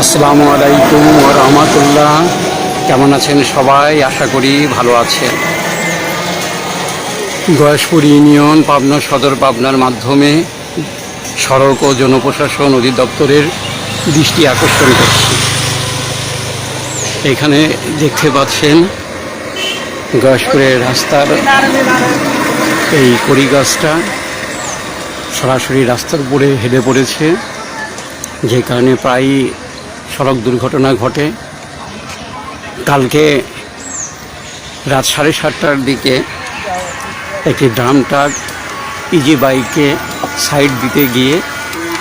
আসসালামু আলাইকুম ওয়া রাহমাতুল্লাহ। কেমন আছেন সবাই? আশা করি ভালো আছেন। গয়েশপুর ইউনিয়ন পাবনা সদর পাবনার মাধ্যমে সড়ক ও জনপ্রশাসন অধিদপ্তরের দৃষ্টি আকর্ষণ করছি। এখানে দেখতে পাচ্ছেন গয়েশপুরের রাস্তার এই কড়ি গাছটা সরাসরি রাস্তার উপরে হেলে পড়েছে, যে কারণে প্রায় সড়ক দুর্ঘটনা ঘটে। কালকে রাত 7:30টার দিকে একটি ড্রাম ট্রাক ইজি বাইকে সাইড দিতে গিয়ে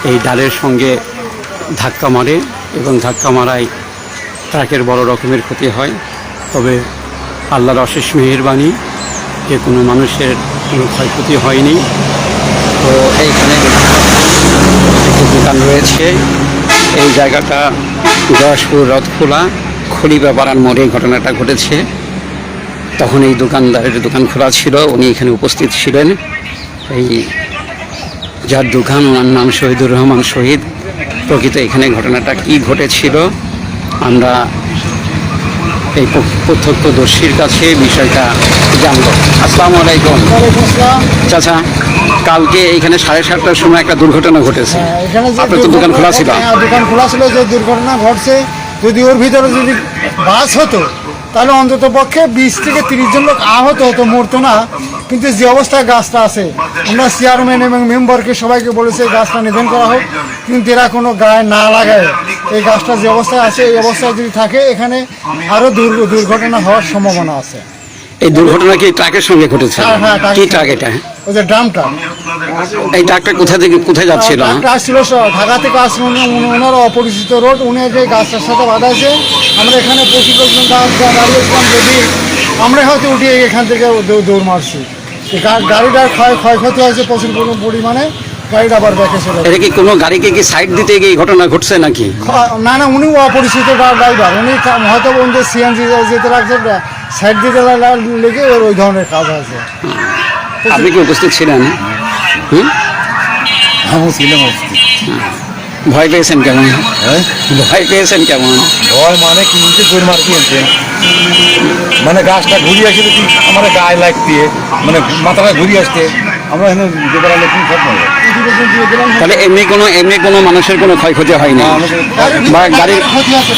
এই ডালের সঙ্গে ধাক্কা মারে এবং ধাক্কা মারায় ট্রাকের বড় রকমের ক্ষতি হয়। তবে আল্লাহর অশেষ মেহেরবানি যে কোনো মানুষের কোনো ক্ষয়ক্ষতি হয়নি। তো এইখানে একটি দোকান রয়েছে। এই জায়গাটা গয়েশপুর রথখোলা খলিবাপাড়ার মোড়ে ঘটনাটা ঘটেছে। তখন এই দোকানদারের দোকান খোলা ছিল, উনি এখানে উপস্থিত ছিলেন। এই যার দোকান, ওনার নাম শহীদুর রহমান শহীদ। প্রকৃত এখানে ঘটনাটা কি ঘটেছিল আমরা এই প্রত্যক্ষদর্শীর কাছে বিষয়টা জানব। আসসালামু আলাইকুম। চাচা, কালকে এইখানে 7:30টার সময় একটা দুর্ঘটনা ঘটেছে। আপনার তো দোকান খোলা ছিল? দোকান খোলা ছিল। যে দুর্ঘটনা ঘটছে, যদি ওর ভিতরে যদি বাস হতো তাহলে অন্তত পক্ষে 20 থেকে 30 জন লোক আহত হতো, মরতো না। কিন্তু যে অবস্থায় গাছটা আছে, আমরা চেয়ারম্যান এবং মেম্বারকে সবাইকে বলেছে এই গাছটা নিধন করা হোক, কিন্তু এরা কোনো গায়ে না লাগায় এই গাছটা যে অবস্থায় আছে, এই অবস্থায় যদি থাকে এখানে আরও দুর্ঘটনা হওয়ার সম্ভাবনা আছে। এই দুর্ঘটনা কি ট্রাকের সঙ্গে ঘটেছে? হ্যাঁ, কি ট্রাক এটা? ওই যে ড্রাম ট্রাক। এই ট্রাকটা কোথা থেকে কোথায় যাচ্ছিল? আসছিল ঢাকা থেকে আসছিল, ওনার অপরিচিত রোড, উনি এই গাছটার সাথে বাধা আছে। আমরা এখানে প্রচুর লোকজন দাঁড়িয়েছিলাম, যদি আমরা হয়তো উঠিয়ে এখান থেকে দৌড় মারছি। গাড়িটার ক্ষয়ক্ষতি হয়েছে প্রচুর পরিমাণে। গাড়িটা আবার দেখে চলে। এটা কি কোনো গাড়িকে কি সাইড দিতে গিয়ে ঘটনা ঘটছে নাকি? না, উনি অপরিচিত ড্রাইভার, উনি হয়তো ওদের সিএনজি যেতে লাগছে, সাইড দিতে লেগে ওই ধরনের কাজ আছে। আপনি কি উপস্থিত ছিলেন? ছিলাম। ভয় পেয়েছেন কেমন? ভয় পেয়েছেন কেমন? ভয় মানে কি বলতে গোর মার কিনছে, মানে গাছটা ঘুরিয়ে আসে তুই আমার গায়ে লাগতে, মানে মাথাটা ঘুরিয়ে আসতে আমরা এখানে দেবার লোক সব মনে। তাহলে এমনি কোনো মানুষের কোনো ক্ষয়ক্ষতি হয়নি বা গাড়ির ক্ষতি আছে,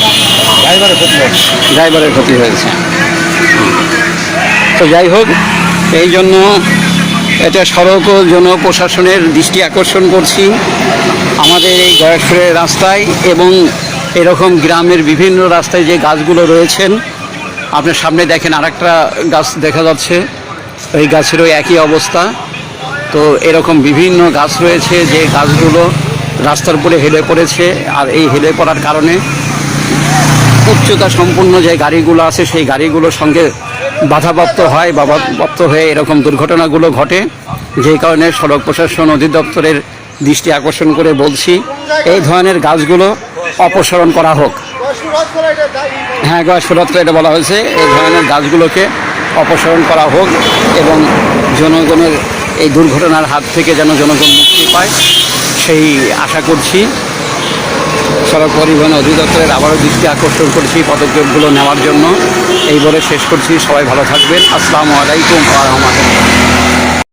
ড্রাইভারের ক্ষতি হয়, ড্রাইভারের ক্ষতি হয়েছে। তো যাই হোক, এই জন্য এটা সড়ক ও জনপ্রশাসনের দৃষ্টি আকর্ষণ করছি আমাদের এই গয়েশপুরের রাস্তায় এবং এরকম গ্রামের বিভিন্ন রাস্তায় যে গাছগুলো রয়েছেন। আপনার সামনে দেখেন আরেকটা গাছ দেখা যাচ্ছে, এই গাছেরও একই অবস্থা। তো এরকম বিভিন্ন গাছ রয়েছে যে গাছগুলো রাস্তার উপরে হেলে পড়েছে, আর এই হেলে পড়ার কারণে উচ্চতা সম্পন্ন যে গাড়িগুলো আছে সেই গাড়িগুলোর সঙ্গে বাধাপ্রাপ্ত হয়, বাধাপ্রাপ্ত হয়ে এরকম দুর্ঘটনাগুলো ঘটে। যে কারণে সড়ক প্রশাসন অধিদপ্তরের দৃষ্টি আকর্ষণ করে বলছি এই ধরনের গাছগুলো অপসারণ করা হোক। হ্যাঁ, গয়েশপুর এটা বলা হয়েছে, এই ধরনের গাছগুলোকে অপসারণ করা হোক এবং জনগণের এই দুর্ঘটনার হাত থেকে যেন জনগণ মুক্তি পায় সেই আশা করছি। সড়ক পরিবহন অধিদপ্তরের আবারও দৃষ্টি আকর্ষণ করছি পদক্ষেপগুলো নেওয়ার জন্য। এই বলে শেষ করছি। সবাই ভালো থাকবেন। আসসালামু আলাইকুম ওয়া রাহমাতুল্লাহ।